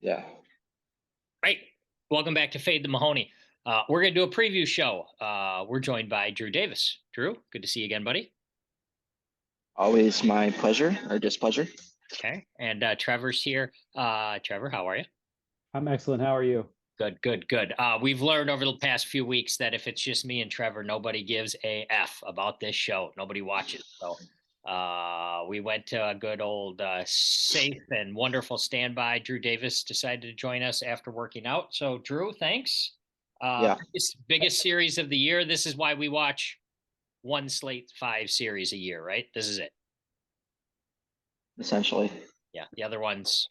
Yeah. Right. Welcome back to Fade the Mahoney. We're going to do a preview show. We're joined by Drew Davis. Drew, good to see you again, buddy. Always my pleasure or displeasure. Okay. And Trevor's here. Trevor, how are you? I'm excellent. How are you? Good, good, good. We've learned over the past few weeks that if it's just me and Trevor, nobody gives a F about this show. Nobody watches. So we went to a good old safe and wonderful standby. Drew Davis decided to join us after working out. So, Drew, thanks. Yeah. Biggest series of the year. This is why we watch one slate 5 series a year, right? This is it. Essentially. Yeah. The other ones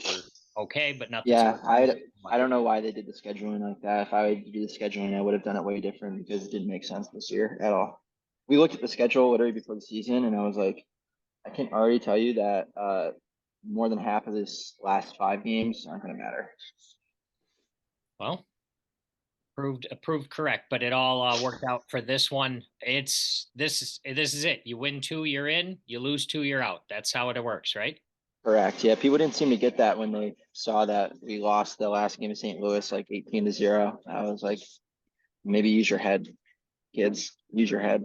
were okay, but nothing. Yeah. I don't know why they did the scheduling like that. If I would do the scheduling, I would have done it way different because it didn't make sense this year at all. We looked at the schedule literally before the season, and I was like, I can already tell you that more than half of this last 5 games aren't going to matter. Well, proved correct, but it all worked out for this one. This is it. You win 2, you're in. You lose 2, you're out. That's how it works, right? Correct. Yeah, people didn't seem to get that when they saw that we lost the last game of St. Louis like 18-0. I was like, maybe use your head, kids. Use your head.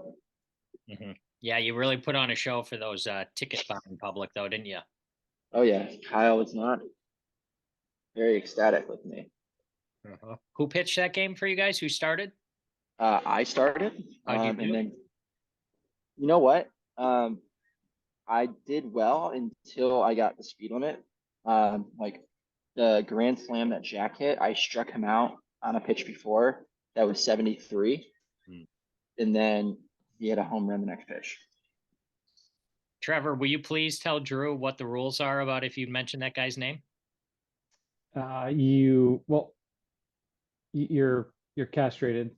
Mm-hmm. Yeah, you really put on a show for those ticket buying public, though, didn't you? Oh yeah, Kyle was not very ecstatic with me. Uh-huh. Who pitched that game for you guys? Who started? I started, How'd you do? and then you know what? I did well until I got the speed limit. Like the grand slam that Jack hit, I struck him out on a pitch before that was 73, and then he had a home run the next pitch. Trevor, will you please tell Drew what the rules are about if you mention that guy's name? You're castrated.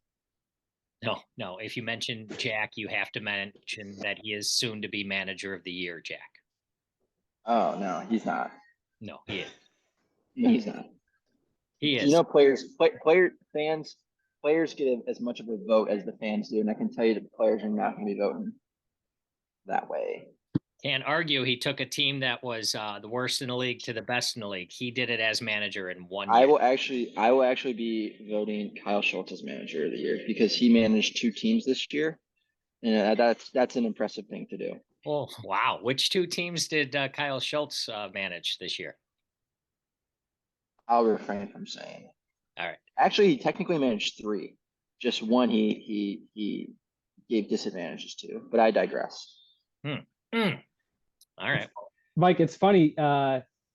No. If you mention Jack, you have to mention that he is soon to be manager of the year, Jack. Oh no, he's not. No, he is. No, he's not. He is. You know, players get as much of a vote as the fans do, and I can tell you that the players are not going to be voting that way. Can't argue. He took a team that was the worst in the league to the best in the league. He did it as manager in 1 year. I will actually be voting Kyle Schultz as manager of the year because he managed 2 teams this year, and that's an impressive thing to do. Oh wow! Which 2 teams did Kyle Schultz manage this year? I'll refrain from saying. All right. Actually, he technically managed 3. Just one he gave disadvantages to, but I digress. All right. Mike, it's funny.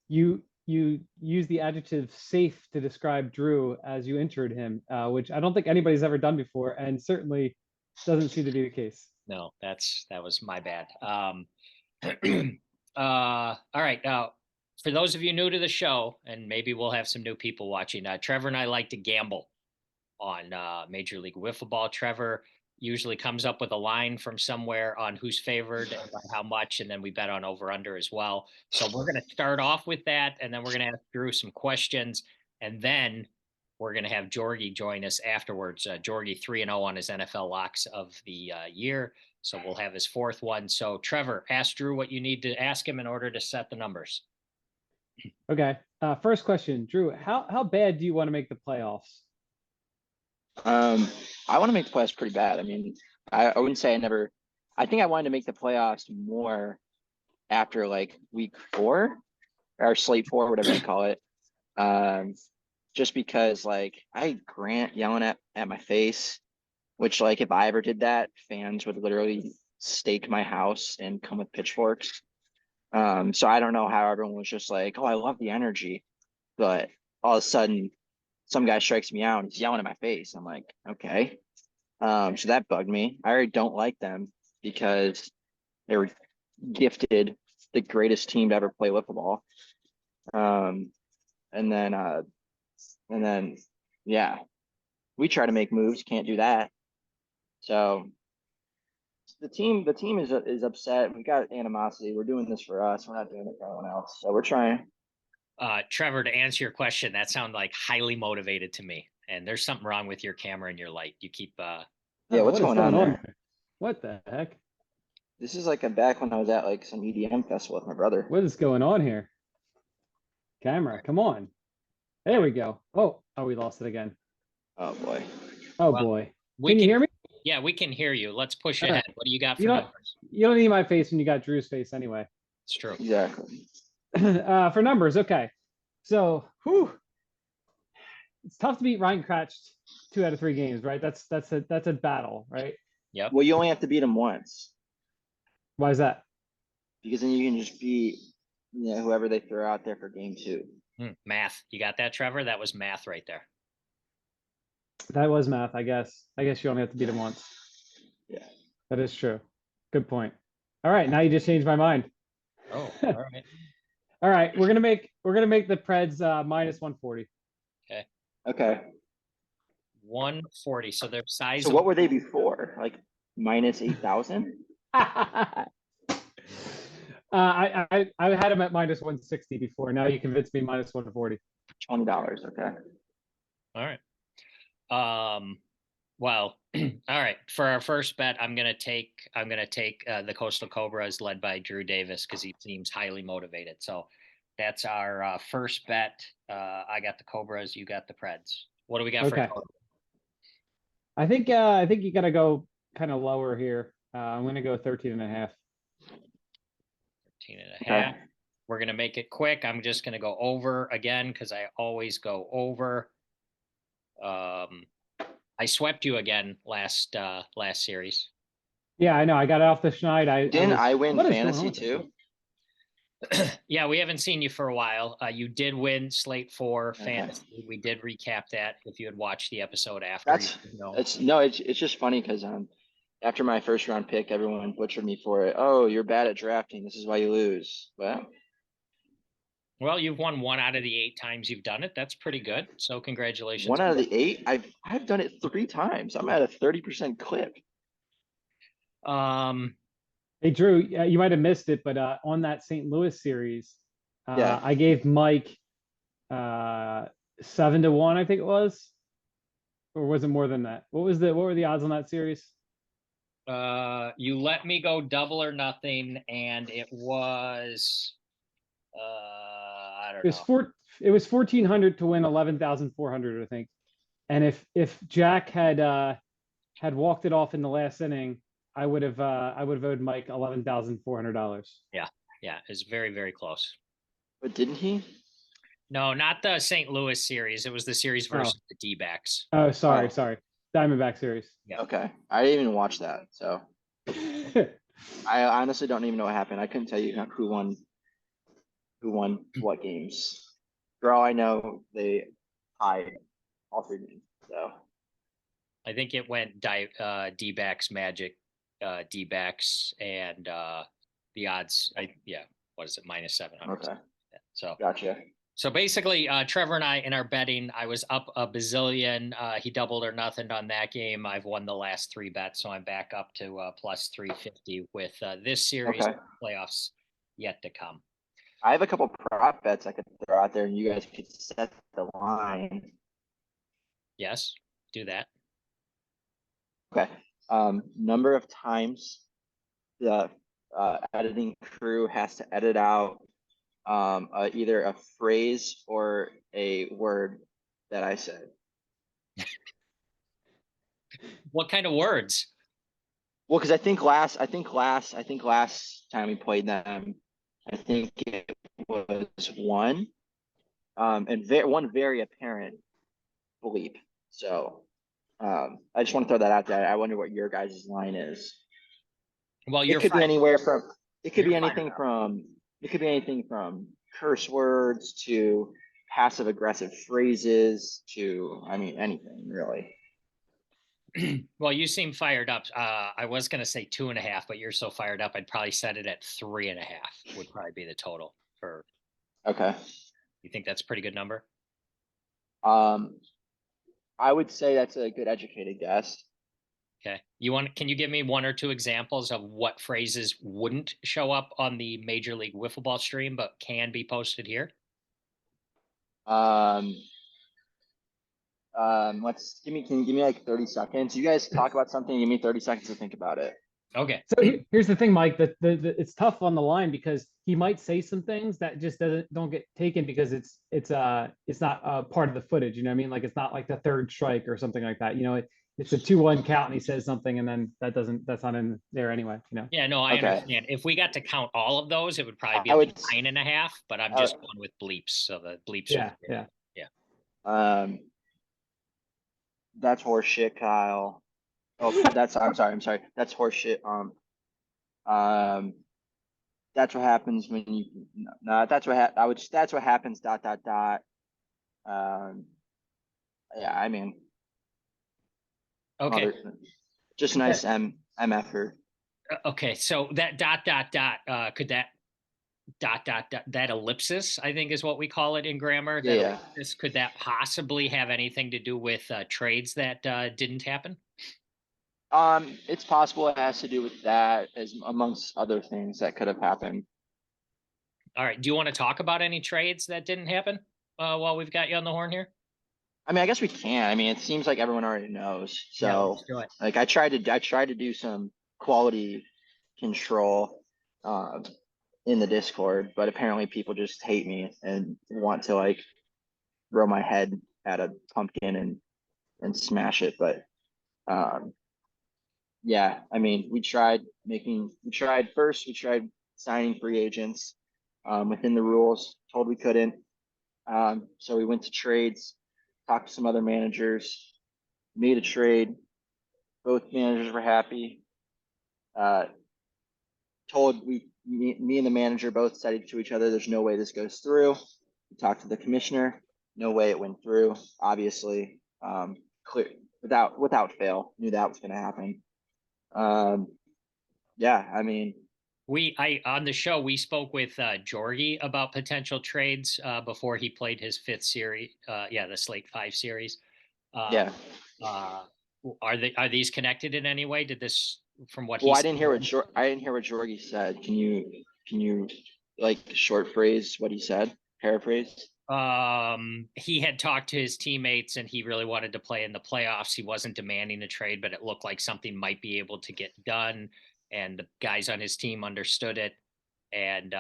You use the adjective safe to describe Drew as you entered him, which I don't think anybody's ever done before, and certainly doesn't seem to be the case. No, that was my bad. All right. For those of you new to the show, and maybe we'll have some new people watching, Trevor and I like to gamble on Major League Wiffle Ball. Trevor usually comes up with a line from somewhere on who's favored and by how much, and then we bet on over under as well. So we're going to start off with that, and then we're going to ask Drew some questions, and then we're going to have Jorgy join us afterwards. Jorgy 3-0 on his NFL locks of the year, so we'll have his 4th one. So Trevor, ask Drew what you need to ask him in order to set the numbers. Okay. First question, Drew. How bad do you want to make the playoffs? I want to make the playoffs pretty bad. I mean, I wouldn't say I think I wanted to make the playoffs more after like week 4 or slate 4, whatever you call it. Just because like I had Grant yelling at my face, which like if I ever did that, fans would literally stake my house and come with pitchforks. So I don't know how everyone was just like, oh, I love the energy, but all of a sudden some guy strikes me out and he's yelling at my face. I'm like, okay. So that bugged me. I already don't like them because they were gifted the greatest team to ever play wiffle ball. And then yeah, we try to make moves, can't do that. So the team is upset. We got animosity. We're doing this for us. We're not doing it for anyone else. So we're trying. Trevor, to answer your question, that sounded like highly motivated to me. And there's something wrong with your camera and your light. You keep yeah, what's going on there? What the heck? This is like back when I was at like some EDM festival with my brother. What is going on here? Camera, come on. There we go. Oh, we lost it again. Oh boy. Oh Well, boy. we Can you hear me? Yeah, we can hear you. Let's push All ahead. right. What do you got for You don't numbers? you don't need my face when you got Drew's face anyway. It's true. Exactly. For numbers, okay. So, it's tough to beat Ryan Kratch 2 out of 3 games, right? That's a battle, right? Yep. Well, you only have to beat him once, Why is that? because then you can just beat, whoever they throw out there for game 2. Math. You got that, Trevor? That was math right there. That was math, I guess. I guess you only have to beat him once. Yeah. That is true. Good point. All right, now you just changed my mind. Oh, all right. All right, we're gonna make the Preds minus 140. Okay. 140. So their size. So what were they before? Like minus 8,000? I had him at minus 160 before. Now you convinced me minus 140. $20. Okay. All right. Well, all right. For our first bet, I'm gonna take the Coastal Cobras led by Drew Davis because he seems highly motivated. So that's our first bet. I got the Cobras, you got the Preds. What do we got for Okay. total? I think you gotta go kind of lower here. I'm gonna go 13 and a half. 13 and a half. Okay. We're gonna make it quick. I'm just gonna go over again because I always go over. I swept you again last series. Yeah, I know. I got it off the schneid. Didn't I win what is going on fantasy with this? too? Yeah, we haven't seen you for a while. You did win Slate 4 Okay. fantasy. We did recap that if you had watched the episode after. It's just funny because after my first round pick, everyone butchered me for it. Oh, you're bad at drafting. This is why you lose. Well, you've won 1 out of the 8 times you've done it. That's pretty good. So congratulations. 1 out of the 8. I've done it 3 times. I'm at a 30% clip. Hey Drew, you might have missed it, but on that St. Louis series, Yeah. I gave Mike 7-1, I think it was, or was it more than that? What were the odds on that series? You let me go double or nothing, and it was I don't know. It was 1,400 to win 11,400, I think. And if Jack had walked it off in the last inning, I would have owed Mike $11,400. Yeah, it's very, very close. But didn't he? No, not the St. Louis series. It was the series versus the D-backs. Oh, sorry. Diamondback series. Yeah. Okay. I didn't even watch that, so I honestly don't even know what happened. I couldn't tell you who won what games. For all I know, they tied all 3 games. So I think it went D-backs, Magic, D-backs, and the odds. What is it? Minus 700. okay. Yeah, so Gotcha. So basically, Trevor and I, in our betting, I was up a bazillion. He doubled or nothing on that game. I've won the last 3 bets, so I'm back up to plus 350 with this series playoffs yet to come. I have a couple prop bets I could throw out there, and you guys could set the line. Yes, do that. Okay. Number of times the editing crew has to edit out either a phrase or a word that I said. What kind of words? Well, because I think last time we played them, I think it was one, and one very apparent bleep. So I just want to throw that out there. I wonder what your guys' line is. Well, it could be anything from curse words to passive aggressive phrases to anything really. Well, you seem fired up. I was going to say 2.5, but you're so fired up, I'd probably set it at 3.5 would probably be the total for. Okay. You think that's a pretty good number? I would say that's a good educated guess. Okay. Can you give me 1 or 2 examples of what phrases wouldn't show up on the Major League Wiffle Ball stream, but can be posted here? Can you give me like 30 seconds? You guys talk about something, give me 30 seconds to think about it. Okay. So here's the thing, Mike. It's tough on the line because he might say some things that just don't get taken because it's not part of the footage. You know what I mean? Like it's not like the third strike or something like that. You know, it's a 2-1 count and he says something and then that's not in there anyway. You know. Yeah, no, I Okay. understand. If we got to count all of those, it would probably be I like would, 9.5, but I'm just going with bleeps. So the bleeps are Yeah. that's horseshit, Kyle. Oh, I'm sorry. That's horseshit. Um, that's what happens when you, no, that's what happens, dot, dot, dot. Um, yeah, I mean, Okay. just nice MFer. Okay. So that could that that ellipsis, I think is what we call it in grammar. That Yeah. ellipsis, could that possibly have anything to do with trades that didn't happen? It's possible it has to do with that as amongst other things that could have happened. All right. Do you want to talk about any trades that didn't happen while we've got you on the horn here? I mean, I guess we can. I mean, it seems like everyone already knows. Yeah, So, let's do it. like, I tried to do some quality control, in the Discord, but apparently people just hate me and want to like throw my head at a pumpkin and smash it. But, yeah, I mean, we tried signing free agents, within the rules. Told we couldn't. So we went to trades, talked to some other managers, made a trade. Both managers were happy. Uh, me and the manager both said to each other, "There's no way this goes through." We talked to the commissioner. No way it went through. Obviously, clear without fail, knew that was going to happen. Yeah, I mean, On the show we spoke with Jorgy about potential trades before he played his 5th series. The Slate 5 series. yeah. Are these connected in any way? Did this, from what Well, he I said? didn't hear what Jorgy said. Can you like short phrase what he said? Paraphrase? He had talked to his teammates and he really wanted to play in the playoffs. He wasn't demanding a trade, but it looked like something might be able to get done. And the guys on his team understood it. And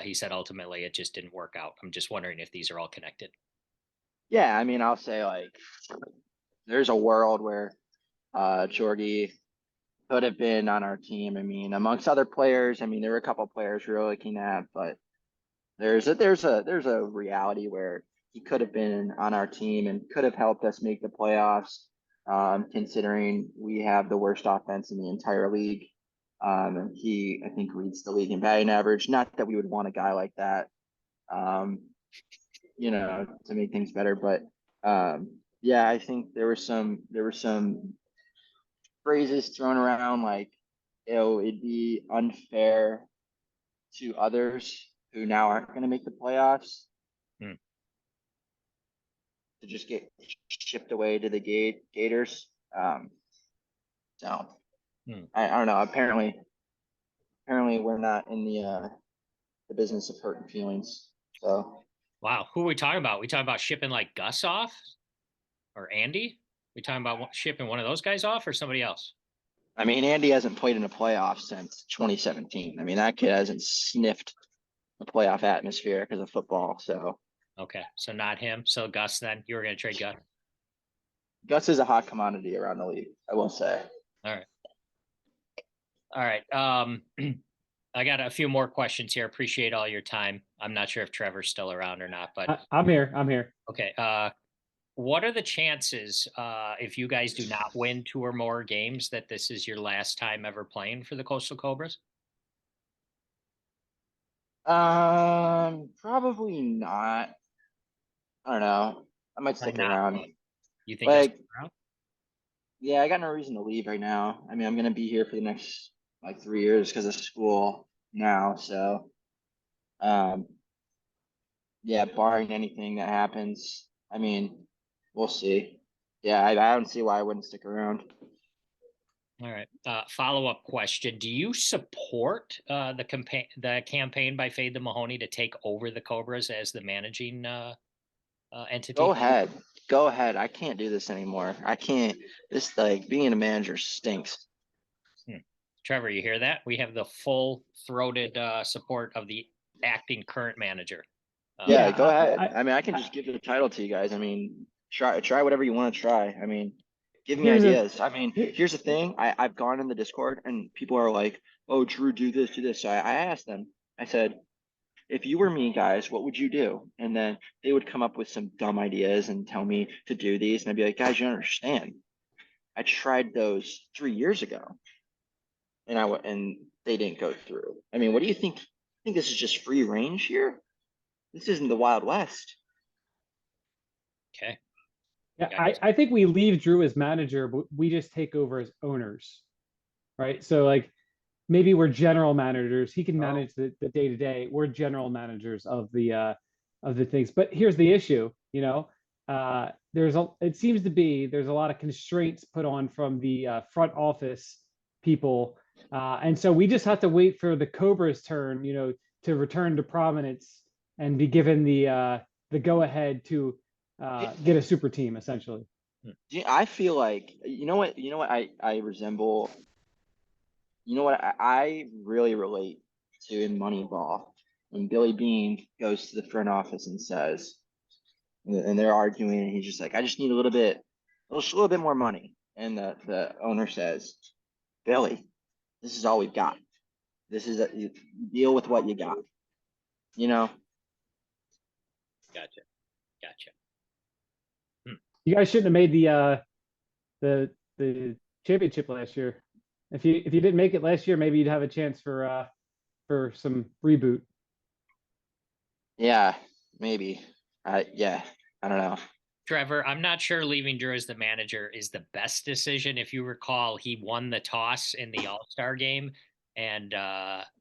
he said ultimately it just didn't work out. I'm just wondering if these are all connected. Yeah, I mean, I'll say like there's a world where Jorgy could have been on our team. I mean, amongst other players, I mean, there were a couple of players we were looking at, but there's a reality where he could have been on our team and could have helped us make the playoffs, considering we have the worst offense in the entire league. And he, I think, leads the league in batting average. Not that we would want a guy like that, um, to make things better, but yeah, I think there were some phrases thrown around like, it'd be unfair to others who now aren't going to make the playoffs to just get shipped away to the Gators. So I don't know. Apparently we're not in the business of hurting feelings. So Wow. Who are we talking about? We talking about shipping like Gus off or Andy? We talking about shipping one of those guys off or somebody else? I mean, Andy hasn't played in a playoff since 2017. I mean, that kid hasn't sniffed the playoff atmosphere because of football. So Okay. So not him. So Gus, then you were going to trade Gus. Gus is a hot commodity around the league, I will say. All right. All right. I got a few more questions here. Appreciate all your time. I'm not sure if Trevor's still around or not, but I'm here. okay. What are the chances, if you guys do not win 2 or more games, that this is your last time ever playing for the Coastal Cobras? Probably not. I don't know. I might Why stick not? around. You think you'll Like, stick around? yeah, I got no reason to leave right now. I mean, I'm gonna be here for the next like 3 years because of school now. So, um, yeah, barring anything that happens, I mean, we'll see. Yeah, I don't see why I wouldn't stick around. All right. Follow-up question. Do you support the campaign by Fade the Mahoney to take over the Cobras as the managing entity? Go ahead. Go ahead. I can't do this anymore. I can't. This, like, being a manager stinks. Trevor, you hear that? We have the full-throated support of the acting current manager. Yeah, go ahead. I mean, I can just give the title to you guys. I mean, try whatever you want to try. I mean, give me ideas. I mean, here's the thing. I've gone in the Discord and people are like, "Oh, Drew, do this, do this." So I asked them. I said, "If you were me, guys, what would you do?" And then they would come up with some dumb ideas and tell me to do these, and I'd be like, "Guys, you don't understand. I tried those 3 years ago, and and they didn't go through. I mean, what do you think? Think this is just free range here? This isn't the Wild West." Okay. Yeah, I think we leave Drew as manager, but we just take over as owners, right? So like maybe we're general managers. He can manage the day to day. We're general managers of the things. But here's the issue, you know, it seems to be there's a lot of constraints put on from the front office people, and so we just have to wait for the Cobras' turn, you know, to return to prominence and be given the go ahead to get a super team essentially. Yeah, I feel like you know what I resemble. You know what I really relate to in Moneyball when Billy Bean goes to the front office and says, and they're arguing, and he's just like, "I just need a little bit more money," and the owner says, "Billy, this is all we've got. You deal with what you got." You know. Gotcha. You guys shouldn't have made the championship last year. If you didn't make it last year, maybe you'd have a chance for some reboot. Yeah, maybe. Yeah, I don't know. Trevor, I'm not sure leaving Drew as the manager is the best decision. If you recall, he won the toss in the All-Star game, and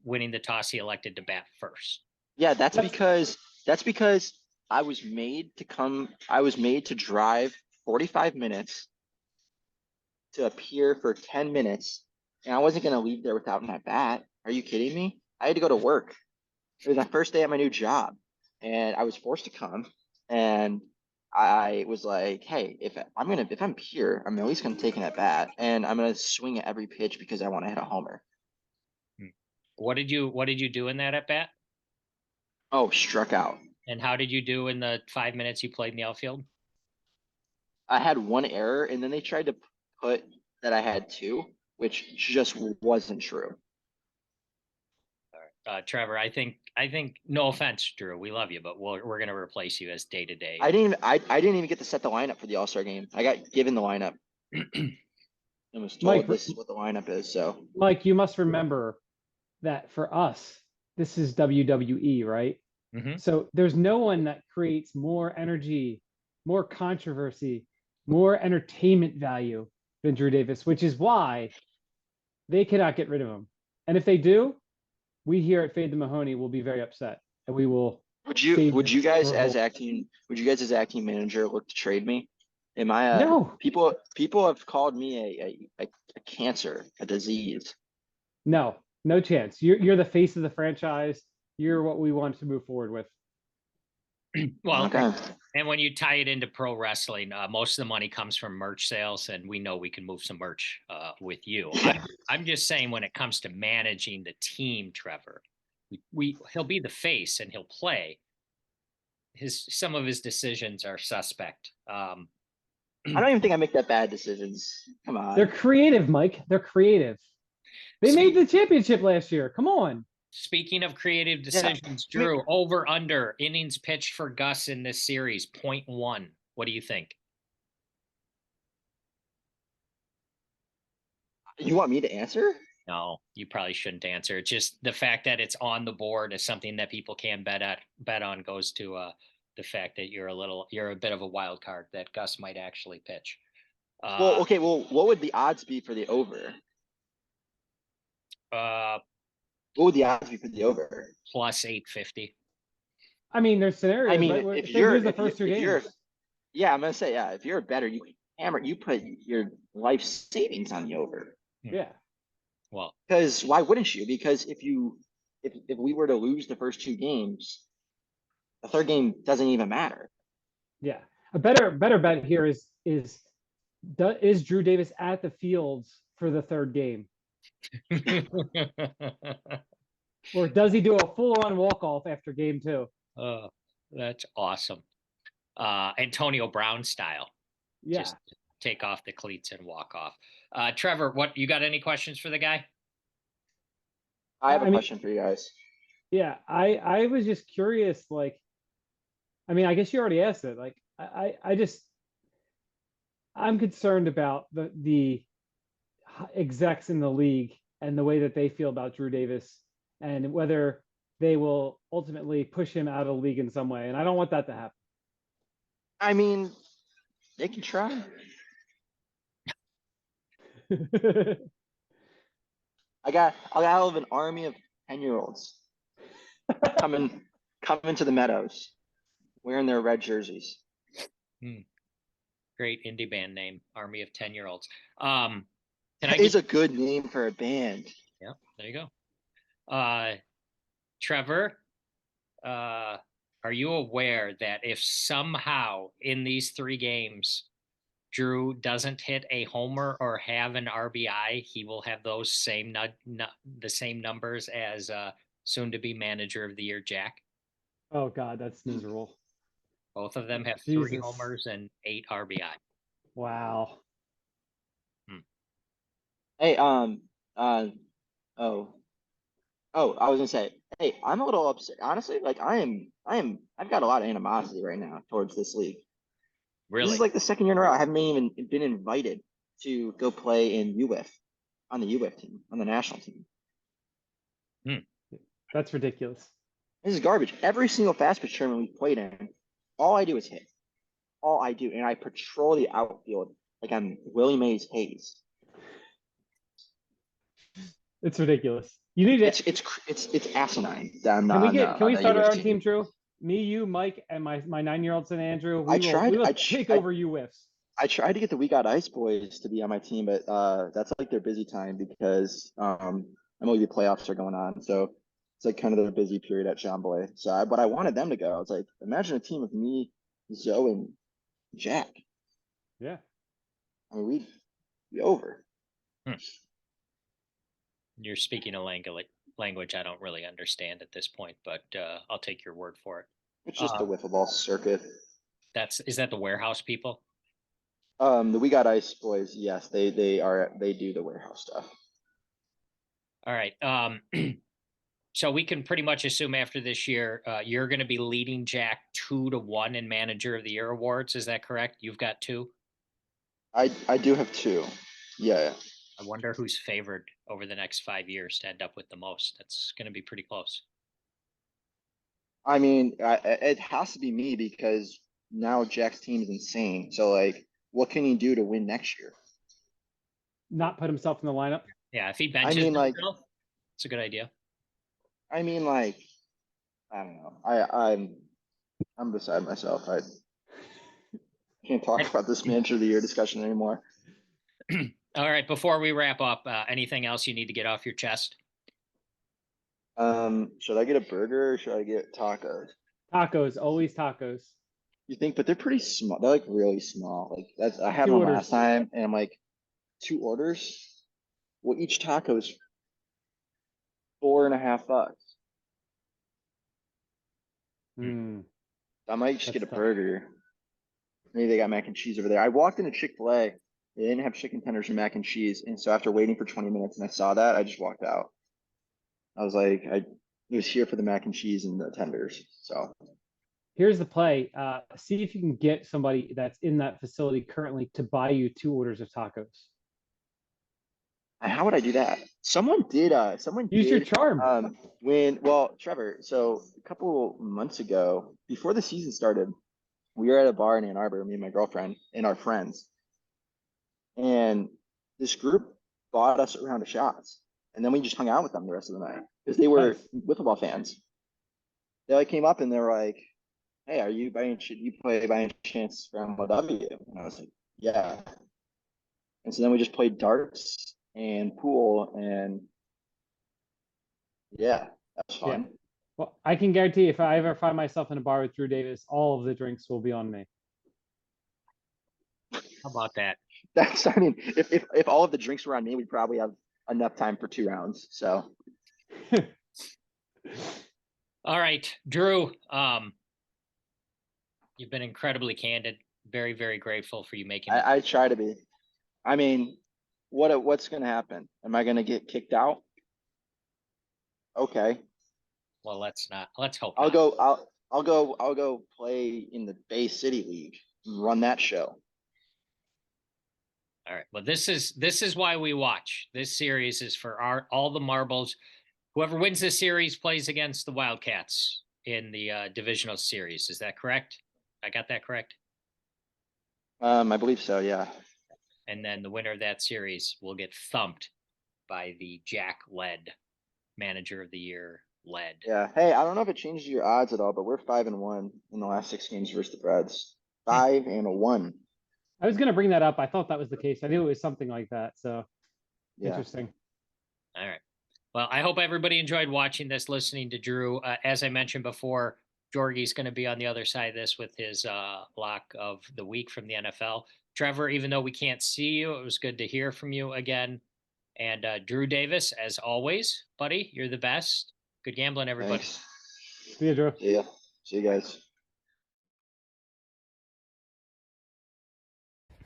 winning the toss, he elected to bat first. Yeah, that's because I was made to drive 45 minutes to appear for 10 minutes, and I wasn't gonna leave there without my bat. Are you kidding me? I had to go to work. It was my first day at my new job, and I was forced to come. And I was like, "Hey, if I'm here, I'm at least gonna take an at bat, and I'm gonna swing at every pitch because I want to hit a homer." What did you do in that at bat? Oh, struck out. And how did you do in the 5 minutes you played in the outfield? I had one error, and then they tried to put that I had two, which just wasn't true. Trevor, I think no offense, Drew, we love you, but we're gonna replace you as day to day. I didn't even get to set the lineup for the All-Star game. I got given the lineup and was told Mike, this is what the lineup is. So Mike, you must remember that for us, this is WWE, right? So there's no one that creates more energy, more controversy, more entertainment value than Drew Davis, which is why they cannot get rid of him. And if they do, we here at Fade the Mahoney will be very upset, and we will. would you guys as acting manager look to trade me? Am I no? People have called me a cancer, a disease. No chance. You're the face of the franchise. You're what we want to move forward with. Well, okay. And when you tie it into pro wrestling, most of the money comes from merch sales, and we know we can move some merch with you. I'm just saying, when it comes to managing the team, Trevor, he'll be the face and he'll play. Some of his decisions are suspect. I don't even think I make that bad decisions. Come on. They're creative, Mike. They're creative. They made the championship last year. Come on. Speaking of creative decisions, Drew, over under innings pitched for Gus in this series, 0.1. What do you think? You want me to answer? No, you probably shouldn't answer. It's just the fact that it's on the board is something that people can bet on goes to the fact that you're a bit of a wild card that Gus might actually pitch. Well, okay. Well, what would the odds be for the over? What would the odds be for the over? Plus 850. I mean, there's scenarios. I mean, right? if you're the first two games. Yeah, I'm gonna say, yeah. If you're a better, you put your life savings on the over. Yeah. Well, because why wouldn't you? Because if we were to lose the first two games, the third game doesn't even matter. Yeah, a better bet here is Drew Davis at the Fields for the third game? Or does he do a full-on walk-off after game 2? Oh, that's awesome. Antonio Brown style. Yeah. Just take off the cleats and walk off. Trevor, what you got any questions for the guy? I have a I mean- question for you guys. Yeah, I was just curious, like, I mean, I guess you already asked it. Like, I'm concerned about the execs in the league and the way that they feel about Drew Davis and whether they will ultimately push him out of the league in some way. And I don't want that to happen. I mean, they can try. I got out of an army of 10-year-olds coming to the meadows, wearing their red jerseys. Great indie band name, Army of 10-year-olds. Can That is a good name for a band. Yeah, there you go. Trevor, are you aware that if somehow in these 3 games Drew doesn't hit a homer or have an RBI, he will have those same the same numbers as soon to be manager of the year Jack? Oh God, that's miserable. Both of them have 3 Jesus. homers and 8 RBI. Wow. Hey, I was gonna say, hey, I'm a little upset. Honestly, like I've got a lot of animosity right now towards this league. This Really? is like the 2nd year in a row I haven't even been invited to go play in UWIF, on the UWIF team, on the national team. That's ridiculous. This is garbage. Every single fast pitch tournament we played in, all I do is hit. All I do, and I patrol the outfield like I'm Willie Mays Hayes. It's ridiculous. You need to. It's asinine that I'm Can not. Can we on start the our UWIF own team, Drew? Me, you, Mike, and my 9-year-old son Andrew. We will take over UWIFs. I tried to get the We Got Ice boys to be on my team, but that's like their busy time because MLB playoffs are going on, so it's like kind of their busy period at Jomboy. But I wanted them to go. I was like, imagine a team of me, Zoe, and Jack. Yeah. I mean, we'd be over. You're speaking a language I don't really understand at this point, but I'll take your word for it. It's just the wiffle ball circuit. Is that the warehouse people? The We Got Ice boys, yes, they do the warehouse stuff. All right. So we can pretty much assume after this year, you're going to be leading Jack 2-1 in Manager of the Year awards. Is that correct? You've got 2. I do have 2. Yeah. I wonder who's favored over the next 5 years to end up with the most. That's going to be pretty close. I mean, it has to be me because now Jack's team is insane. So, like, what can he do to win next year? Not put himself in the lineup. Yeah, if he benches himself, it's a good idea. I mean, like, I don't know. I'm beside myself. I can't talk about this Manager of the Year discussion anymore. All right, before we wrap up, anything else you need to get off your chest? Should I get a burger or should I get tacos? Tacos, always tacos. You think, but they're pretty small. They're like really small. Like I had 2 one orders. last time, and I'm like, 2 orders. Well, each taco is $4.50. I might just get a burger. Maybe they got mac and cheese over there. I walked into Chick-fil-A. They didn't have chicken tenders and mac and cheese, and so after waiting for 20 minutes and I saw that, I just walked out. I was like, I was here for the mac and cheese and the tenders. So here's the play. See if you can get somebody that's in that facility currently to buy you 2 orders of tacos. how would I do that? Someone did. Use your charm. Trevor. So a couple months ago, before the season started, we were at a bar in Ann Arbor, me and my girlfriend and our friends, and this group bought us a round of shots, and then we just hung out with them the rest of the night because they were wiffle ball fans. They like came up and they were like, "Hey, are you you play by any chance for MLW?" And I was like, "Yeah." And so then we just played darts and pool, and yeah, that was fun. Yeah. Well, I can guarantee if I ever find myself in a bar with Drew Davis, all of the drinks will be on me. How about that? I mean, if all of the drinks were on me, we'd probably have enough time for 2 rounds. So All right, Drew. You've been incredibly candid. Very, very grateful for you making. I try to be. I mean, what's going to happen? Am I going to get kicked out? Okay. Well, let's hope I'll not. go. I'll go play in the Bay City League and run that show. All right. Well, this is why we watch. This series is for all the marbles. Whoever wins this series plays against the Wildcats in the divisional series. Is that correct? I got that correct? I believe so, yeah. And then the winner of that series will get thumped by the Jack-led manager of the year led. Yeah. Hey, I don't know if it changes your odds at all, but we're 5-1 in the last 6 games versus the Preds. 5-1. I was going to bring that up. I thought that was the case. I knew it was something like that. So Yeah. interesting. All right. Well, I hope everybody enjoyed watching this, listening to Drew. As I mentioned before, Jorgy's going to be on the other side of this with his lock of the week from the NFL. Trevor, even though we can't see you, it was good to hear from you again. And Drew Davis, as always, buddy, you're the best. Good gambling, everybody. Thanks. See you, Drew. See ya. See you guys.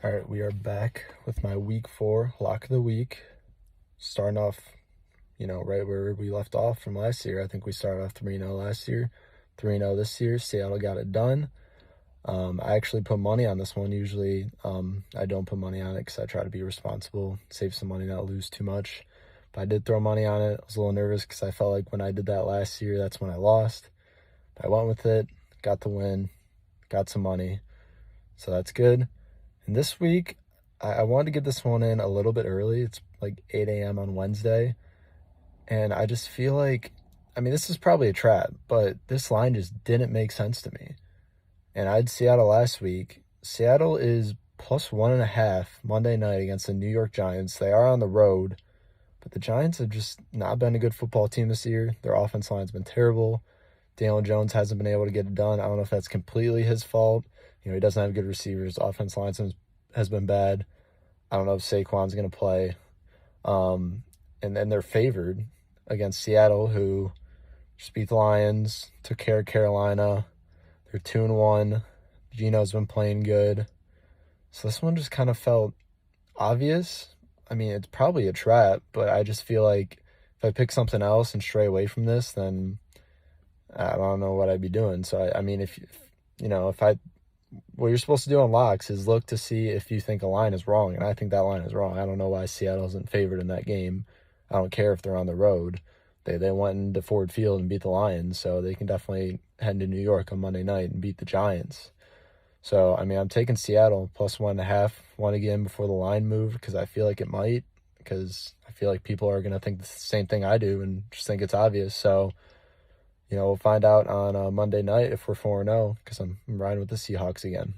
All right, we are back with my week 4 lock of the week. Starting off, right where we left off from last year. I think we started off 3-0 last year, 3-0 this year. Seattle got it done. I actually put money on this one. Usually I don't put money on it because I try to be responsible, save some money, not lose too much. But I did throw money on it. I was a little nervous because I felt like when I did that last year, that's when I lost. But I went with it, got the win, got some money. So that's good. And this week, I wanted to get this one in a little bit early. It's like 8 a.m. on Wednesday. And I just feel like, this is probably a trap, but this line just didn't make sense to me. And I had Seattle last week. Seattle is plus 1.5 Monday night against the New York Giants. They are on the road, but the Giants have just not been a good football team this year. Their offense line's been terrible. Daniel Jones hasn't been able to get it done. I don't know if that's completely his fault. He doesn't have good receivers. Offense line has been bad. I don't know if Saquon's going to play. And then they're favored against Seattle, who just beat the Lions, took care of Carolina. They're 2-1. Gino's been playing good. So this one just kind of felt obvious. It's probably a trap, but I just feel like if I pick something else and stray away from this, then I don't know what I'd be doing. So, what you're supposed to do on locks is look to see if you think a line is wrong, and I think that line is wrong. I don't know why Seattle isn't favored in that game. I don't care if they're on the road. They went into Ford Field and beat the Lions, so they can definitely head to New York on Monday night and beat the Giants. So, I'm taking Seattle plus 1.5, one again before the line moved, because I feel like it might, because I feel like people are going to think the same thing I do and just think it's obvious. So, we'll find out on Monday night if we're 4-0, because I'm riding with the Seahawks again.